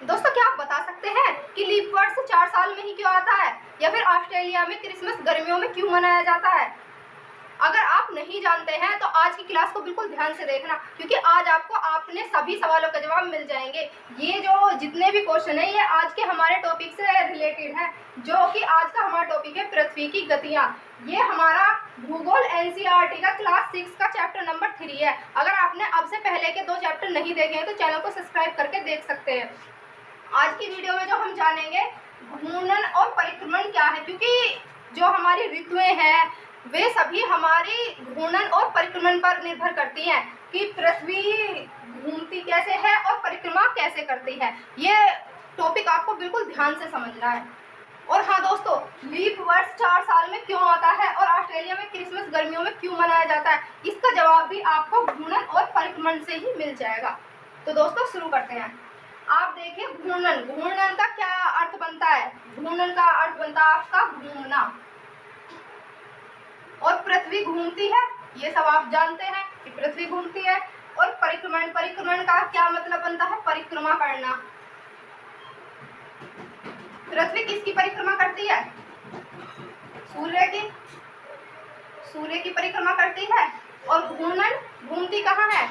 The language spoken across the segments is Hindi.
दोस्तों, क्या आप बता सकते हैं कि लीप वर्ष 4 साल में ही क्यों आता है, या फिर ऑस्ट्रेलिया में क्रिसमस गर्मियों में क्यों मनाया जाता है? अगर आप नहीं जानते हैं तो आज की क्लास को बिल्कुल ध्यान से देखना, क्योंकि आज आपको अपने सभी सवालों का जवाब मिल जाएंगे। ये जो जितने भी क्वेश्चन है ये आज के हमारे टॉपिक से रिलेटेड है, जो कि आज का हमारा टॉपिक है पृथ्वी की गतियां। ये हमारा भूगोल एनसीईआरटी का क्लास 6 का चैप्टर नंबर 3 है। अगर आपने अब से पहले के 2 चैप्टर नहीं देखे हैं तो चैनल को सब्सक्राइब करके देख सकते हैं। आज की वीडियो में जो हम जानेंगे घूर्णन और परिक्रमण क्या है, क्योंकि जो हमारी ऋतुएं हैं वे सभी हमारी घूर्णन और परिक्रमण पर निर्भर करती हैं कि पृथ्वी घूमती कैसे है और परिक्रमा कैसे करती है। ये टॉपिक आपको बिल्कुल ध्यान से समझना है। और हाँ दोस्तों, लीप वर्ष 4 साल में क्यों आता है और ऑस्ट्रेलिया में क्रिसमस गर्मियों में क्यों मनाया जाता है, इसका जवाब भी आपको घूर्णन और परिक्रमण से ही मिल जाएगा। तो दोस्तों शुरू करते हैं। आप देखिए, घूर्णन घूर्णन का क्या अर्थ बनता है? घूर्णन का अर्थ बनता है आपका घूमना। और पृथ्वी घूमती है, ये सब आप जानते हैं कि पृथ्वी घूमती है। और परिक्रमण परिक्रमण का क्या मतलब बनता है? परिक्रमा करना। पृथ्वी किसकी परिक्रमा करती है? सूर्य की। सूर्य की परिक्रमा करती है। और घूर्णन घूमती कहाँ है?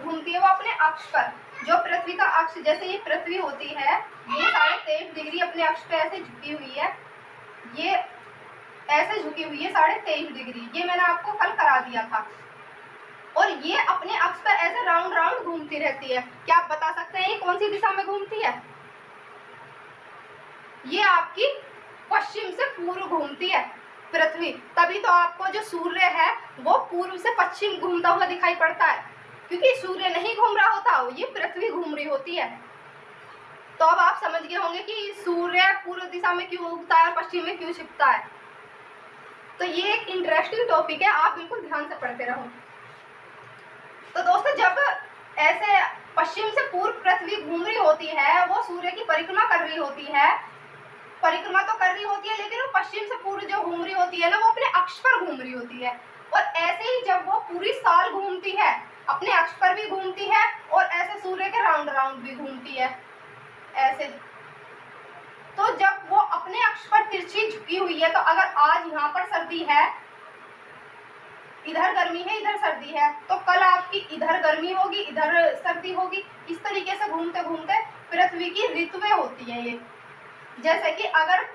घूमती है वो अपने अक्ष पर। जो पृथ्वी का अक्ष, जैसे ये पृथ्वी होती है, ये 23.5 डिग्री अपने अक्ष पे ऐसे झुकी हुई है। ये ऐसे झुकी हुई है 23.5 डिग्री। ये मैंने आपको कल करा दिया था। और ये अपने अक्ष पर ऐसे राउंड राउंड घूमती रहती है। क्या आप बता सकते हैं ये कौन सी दिशा में घूमती है? ये आपकी पश्चिम से पूर्व घूमती है पृथ्वी। तभी तो आपको जो सूर्य है वो पूर्व से पश्चिम घूमता हुआ दिखाई पड़ता है, क्योंकि सूर्य नहीं घूम रहा होता, ये पृथ्वी घूम रही होती है। तो अब आप समझ गए होंगे कि सूर्य पूर्व दिशा में क्यों उगता है और पश्चिम में क्यों छिपता है। तो ये एक इंटरेस्टिंग टॉपिक है, आप बिल्कुल ध्यान से पढ़ते रहो। तो दोस्तों, जब ऐसे पश्चिम से पूर्व पृथ्वी घूम रही होती है, वो सूर्य की परिक्रमा कर रही होती है। परिक्रमा तो कर रही होती है, लेकिन वो पश्चिम से पूर्व जो घूम रही होती है ना, वो अपने अक्ष पर घूम रही होती है। और ऐसे ही जब वो पूरी साल घूमती है, अपने अक्ष पर भी घूमती है और ऐसे सूर्य के राउंड राउंड भी घूमती है ऐसे। तो जब वो अपने अक्ष पर तिरछी झुकी हुई है, तो अगर आज यहाँ पर सर्दी है, इधर गर्मी है, इधर सर्दी है, तो कल आपकी इधर गर्मी होगी, इधर सर्दी होगी। इस तरीके से घूमते घूमते पृथ्वी की ऋतुएं होती है ये। जैसे कि अगर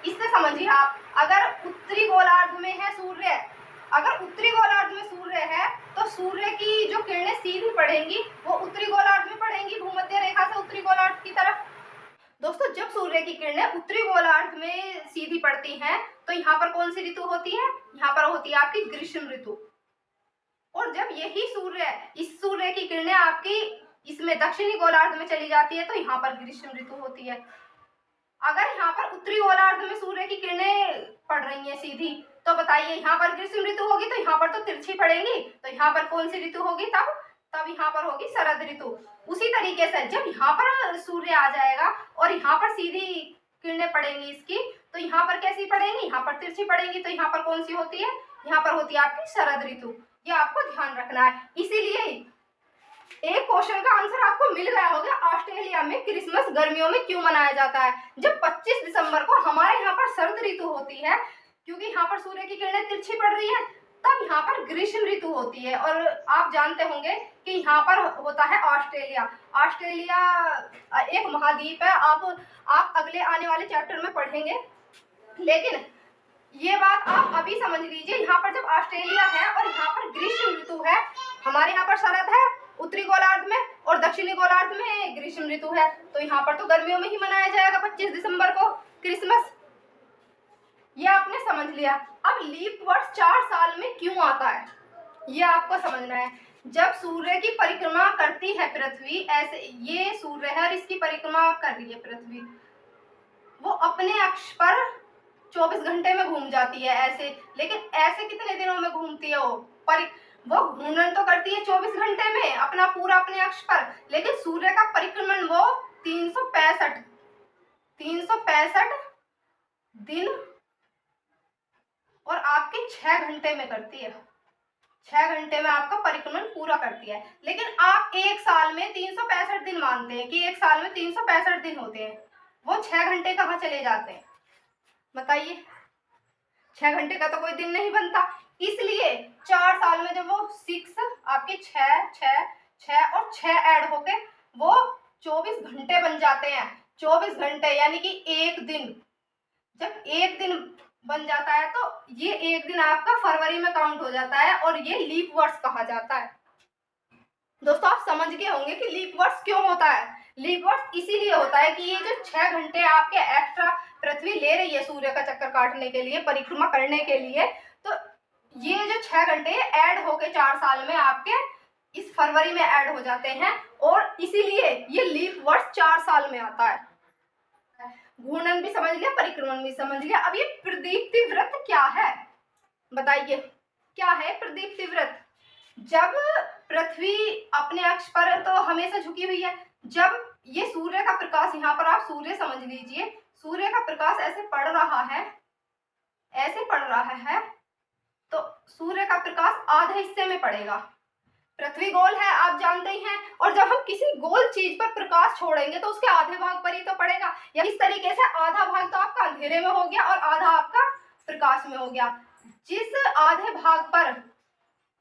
इससे समझिए आप, अगर उत्तरी गोलार्ध में है सूर्य, अगर उत्तरी गोलार्ध में सूर्य है तो सूर्य की जो किरणें सीधी पड़ेंगी वो उत्तरी गोलार्ध में पड़ेंगी, भूमध्य रेखा से उत्तरी गोलार्ध की तरफ। दोस्तों, जब सूर्य की किरणें उत्तरी गोलार्ध में सीधी पड़ती हैं तो यहाँ पर कौन सी ऋतु होती है? यहाँ पर होती है आपकी ग्रीष्म ऋतु। और जब यही इस सूर्य की किरणें आपकी इसमें दक्षिणी गोलार्ध में चली जाती है तो यहाँ पर ग्रीष्म ऋतु होती है। अगर यहाँ पर उत्तरी गोलार्ध में सूर्य की किरणें पड़ रही हैं सीधी, तो बताइए यहाँ पर ग्रीष्म ऋतु होगी, तो यहाँ पर तो तिरछी पड़ेंगी, तो यहाँ पर कौन सी ऋतु होगी? तब यहाँ पर होगी शरद ऋतु। उसी तरीके से जब यहाँ पर सूर्य आ जाएगा और यहाँ पर सीधी किरणें पड़ेंगी इसकी, तो यहाँ पर कैसी पड़ेंगी? यहाँ पर तिरछी पड़ेंगी, तो यहाँ पर कौन सी होती है? यहाँ पर होती है आपकी शरद ऋतु। ये आपको ध्यान रखना है। इसीलिए एक क्वेश्चन का आंसर आपको मिल गया होगा, ऑस्ट्रेलिया में क्रिसमस गर्मियों में क्यों मनाया जाता है। जब 25 दिसंबर को हमारे यहाँ पर शरद ऋतु होती है, क्योंकि यहाँ पर सूर्य की किरणें तिरछी पड़ रही है, तब यहाँ पर ग्रीष्म ऋतु होती है। और आप जानते होंगे कि यहाँ पर होता है ऑस्ट्रेलिया। ऑस्ट्रेलिया एक महाद्वीप है। आप अगले आने वाले चैप्टर में पढ़ेंगे, लेकिन ये बात आप अभी समझ लीजिए। यहाँ पर जब ऑस्ट्रेलिया है और यहाँ पर ग्रीष्म ऋतु है, हमारे यहाँ पर शरद है उत्तरी गोलार्ध में और दक्षिणी गोलार्ध में ग्रीष्म ऋतु है, तो यहाँ पर तो गर्मियों में ही मनाया जाएगा 25 दिसंबर को क्रिसमस। ये आपने समझ लिया। अब लीप वर्ष 4 साल में क्यों आता है, ये आपको समझना है। जब सूर्य की परिक्रमा करती है पृथ्वी, ऐसे ये सूर्य है और इसकी परिक्रमा कर रही है पृथ्वी, वो अपने अक्ष पर 24 घंटे में घूम जाती है ऐसे। लेकिन ऐसे कितने दिनों में घूमती है वो घूर्णन तो करती है 24 घंटे में अपना पूरा अपने अक्ष पर, लेकिन सूर्य का परिक्रमण वो 365 दिन और आपके 6 घंटे में करती है। 6 घंटे में आपका परिक्रमण पूरा करती है। लेकिन आप एक साल में 365 दिन मानते हैं कि एक साल में 365 दिन होते हैं, वो 6 घंटे कहाँ चले जाते हैं बताइए? 6 घंटे का तो कोई दिन नहीं बनता। इसलिए 4 साल में जब वो 6 आपके 6 और 6 ऐड होके वो 24 घंटे बन जाते हैं। 24 घंटे यानी कि एक दिन, जब एक दिन बन जाता है तो ये एक दिन आपका फरवरी में काउंट हो जाता है और ये लीप वर्ष कहा जाता है। दोस्तों आप समझ गए होंगे कि लीप वर्ष क्यों होता है। लीप वर्ष इसीलिए होता है कि ये जो 6 घंटे आपके एक्स्ट्रा पृथ्वी ले रही है सूर्य का चक्कर काटने के लिए, परिक्रमा करने के लिए, तो ये जो 6 घंटे ऐड होके 4 साल में आपके इस फरवरी में ऐड हो जाते हैं और इसीलिए ये लीप वर्ष 4 साल में आता है। घूर्णन भी समझ लिया, परिक्रमण भी समझ लिया। अब ये प्रदीप्ति व्रत क्या है बताइए? क्या है प्रदीप्ति व्रत? जब पृथ्वी अपने अक्ष पर तो हमेशा झुकी हुई है, जब ये सूर्य का प्रकाश, यहाँ पर आप सूर्य समझ लीजिए, सूर्य का प्रकाश ऐसे पड़ रहा है, ऐसे पड़ रहा है, तो सूर्य का प्रकाश आधे हिस्से में पड़ेगा। पृथ्वी गोल है आप जानते ही हैं, और जब हम किसी गोल चीज पर प्रकाश छोड़ेंगे तो उसके आधे भाग पर ही तो पड़ेगा। या इस तरीके से आधा भाग तो आपका अंधेरे में हो गया और आधा आपका प्रकाश में हो गया। जिस आधे भाग पर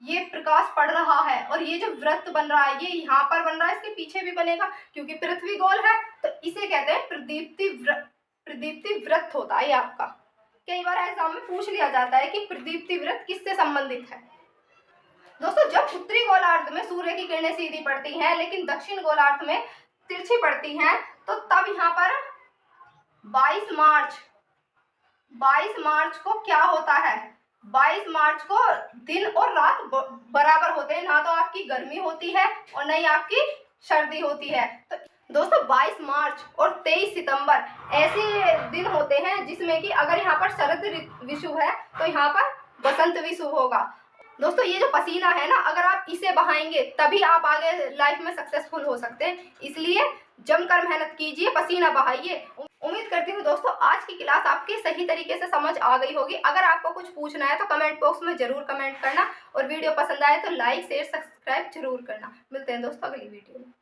ये प्रकाश पड़ रहा है और ये जो व्रत बन रहा है, ये यहाँ पर बन रहा है, इसके पीछे भी बनेगा क्योंकि पृथ्वी गोल है, तो इसे कहते हैं प्रदीप्ति व्रत। प्रदीप्ति व्रत होता है ये आपका। कई बार एग्जाम में पूछ लिया जाता है कि प्रदीप्ति व्रत किससे संबंधित है। दोस्तों जब उत्तरी गोलार्ध में सूर्य की किरणें सीधी पड़ती हैं लेकिन दक्षिण गोलार्ध में तिरछी पड़ती हैं, तो तब यहाँ पर 22 मार्च को क्या होता है? 22 मार्च को दिन और रात बराबर होते हैं, ना तो आपकी गर्मी होती है और न ही आपकी सर्दी होती है। तो दोस्तों 22 मार्च और 23 सितंबर ऐसे दिन होते हैं जिसमें कि अगर यहाँ पर शरद विषुव है तो यहाँ पर बसंत विषुव होगा। दोस्तों ये जो पसीना है ना, अगर आप इसे बहाएंगे तभी आप आगे लाइफ में सक्सेसफुल हो सकते हैं। इसलिए जमकर मेहनत कीजिए, पसीना बहाइए। उम्मीद करती हूँ दोस्तों आज की क्लास आपके सही तरीके से समझ आ गई होगी। अगर आपको कुछ पूछना है तो कमेंट बॉक्स में जरूर कमेंट करना और वीडियो पसंद आए तो लाइक शेयर सब्सक्राइब जरूर करना। मिलते हैं दोस्तों अगली वीडियो में।